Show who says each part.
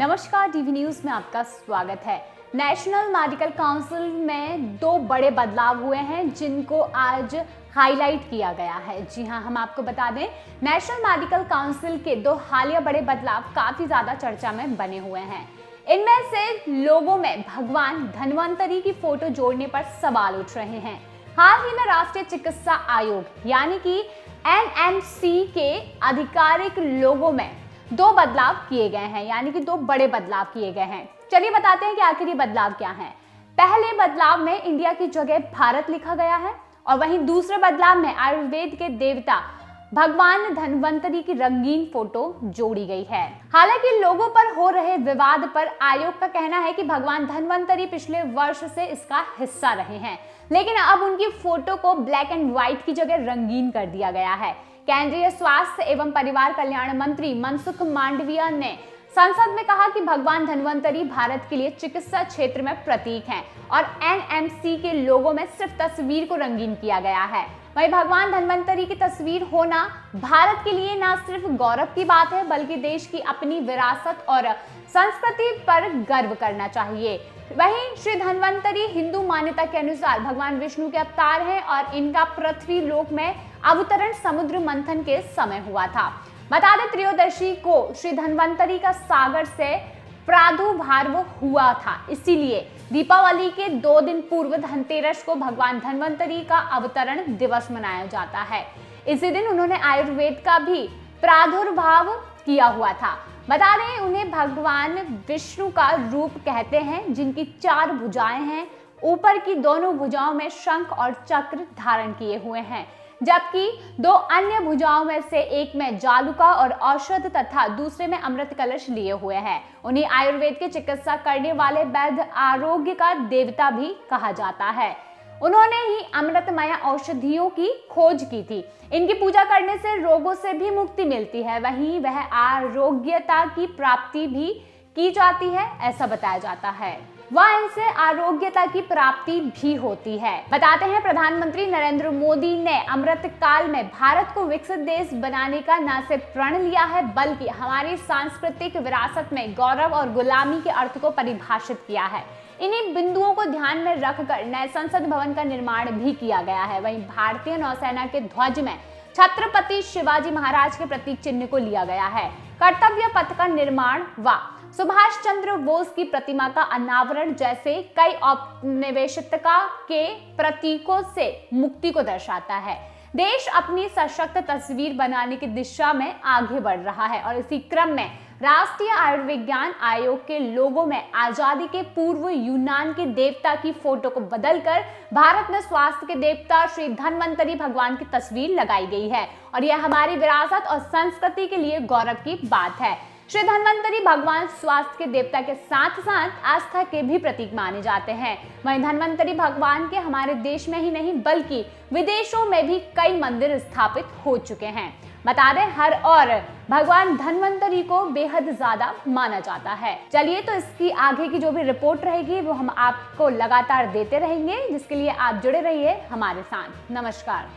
Speaker 1: नमस्कार, TV news में आपका स्वागत है। नेशनल मेडिकल काउंसिल में दो बड़े बदलाव हुए हैं जिनको आज हाईलाइट किया गया है। जी हां, हम आपको बता दें, नेशनल मेडिकल काउंसिल के दो हालिया बड़े बदलाव काफी ज्यादा चर्चा में बने हुए हैं। इनमें से लोगों में भगवान धन्वंतरी की फोटो जोड़ने पर सवाल उठ रहे हैं। हाल ही में राष्ट्रीय चिकित्सा आयोग यानी कि एनएमसी के आधिकारिक लोगों में दो बदलाव किए गए हैं, यानी कि दो बड़े बदलाव किए गए हैं। चलिए बताते हैं कि आखिर ये बदलाव क्या है। पहले बदलाव में इंडिया की जगह भारत लिखा गया है और वहीं दूसरे बदलाव में आयुर्वेद के देवता भगवान धन्वंतरी की रंगीन फोटो जोड़ी गई है। हालांकि लोगों पर हो रहे विवाद पर आयोग का कहना है कि भगवान धन्वंतरी पिछले वर्ष से इसका हिस्सा रहे हैं, लेकिन अब उनकी फोटो को ब्लैक एंड व्हाइट की जगह रंगीन कर दिया गया है। केंद्रीय स्वास्थ्य एवं परिवार कल्याण मंत्री मनसुख मांडविया ने संसद में कहा कि भगवान धन्वंतरी भारत के लिए चिकित्सा क्षेत्र में प्रतीक हैं और एनएमसी के लोगों में सिर्फ तस्वीर को रंगीन किया गया है। वहीं भगवान धन्वंतरी की तस्वीर होना भारत के लिए न सिर्फ गौरव की बात है, बल्कि देश की अपनी विरासत और संस्कृति पर गर्व करना चाहिए। वहीं श्री धन्वंतरी हिंदू मान्यता के अनुसार भगवान विष्णु के अवतार हैं और इनका पृथ्वी लोक में अवतरण समुद्र मंथन के समय हुआ था। बता दें, त्रयोदशी को श्री धन्वंतरी का सागर से प्रादुर्भाव हुआ था, इसीलिए दीपावली के 2 दिन पूर्व धनतेरस को भगवान धन्वंतरी का अवतरण दिवस मनाया जाता है। इसी दिन उन्होंने आयुर्वेद का भी प्रादुर्भाव किया हुआ था। बता दें, उन्हें भगवान विष्णु का रूप कहते हैं, जिनकी 4 भुजाएं हैं। ऊपर की दोनों भुजाओं में शंख और चक्र धारण किए हुए हैं, जबकि 2 अन्य भुजाओं में से एक में जालुका और औषध तथा दूसरे में अमृत कलश लिए हुए हैं। उन्हें आयुर्वेद की चिकित्सा करने वाले वैद्य आरोग्य का देवता भी कहा जाता है। उन्होंने ही अमृतमय औषधियों की खोज की थी। इनकी पूजा करने से रोगों से भी मुक्ति मिलती है, वहीं वह आरोग्यता की प्राप्ति भी की जाती है, ऐसा बताया जाता है। वह इनसे आरोग्यता की प्राप्ति भी होती है। बताते हैं, प्रधानमंत्री नरेंद्र मोदी ने अमृत काल में भारत को विकसित देश बनाने का न सिर्फ प्रण लिया है, बल्कि हमारी सांस्कृतिक विरासत में गौरव और गुलामी के अर्थ को परिभाषित किया है। इन्हीं बिंदुओं को ध्यान में रखकर नए संसद भवन का निर्माण भी किया गया है। वहीं भारतीय नौसेना के ध्वज में छत्रपति शिवाजी महाराज के प्रतीक चिन्ह को लिया गया है। कर्तव्य पथ का निर्माण व सुभाष चंद्र बोस की प्रतिमा का अनावरण जैसे कई औपनिवेशिकता के प्रतीकों से मुक्ति को दर्शाता है। देश अपनी सशक्त तस्वीर बनाने की दिशा में आगे बढ़ रहा है और इसी क्रम में राष्ट्रीय आयुर्विज्ञान आयोग के लोगों में आजादी के पूर्व यूनान के देवता की फोटो को बदलकर भारत में स्वास्थ्य के देवता श्री धन्वंतरी भगवान की तस्वीर लगाई गई है और यह हमारी विरासत और संस्कृति के लिए गौरव की बात है। श्री धन्वंतरी भगवान स्वास्थ्य के देवता के साथ साथ आस्था के भी प्रतीक माने जाते हैं। वहीं धन्वंतरी भगवान के हमारे देश में ही नहीं बल्कि विदेशों में भी कई मंदिर स्थापित हो चुके हैं। बता दें, हर और भगवान धन्वंतरी को बेहद ज्यादा माना जाता है। चलिए, तो इसकी आगे की जो भी रिपोर्ट रहेगी वो हम आपको लगातार देते रहेंगे, जिसके लिए आप जुड़े रहिए हमारे साथ। नमस्कार।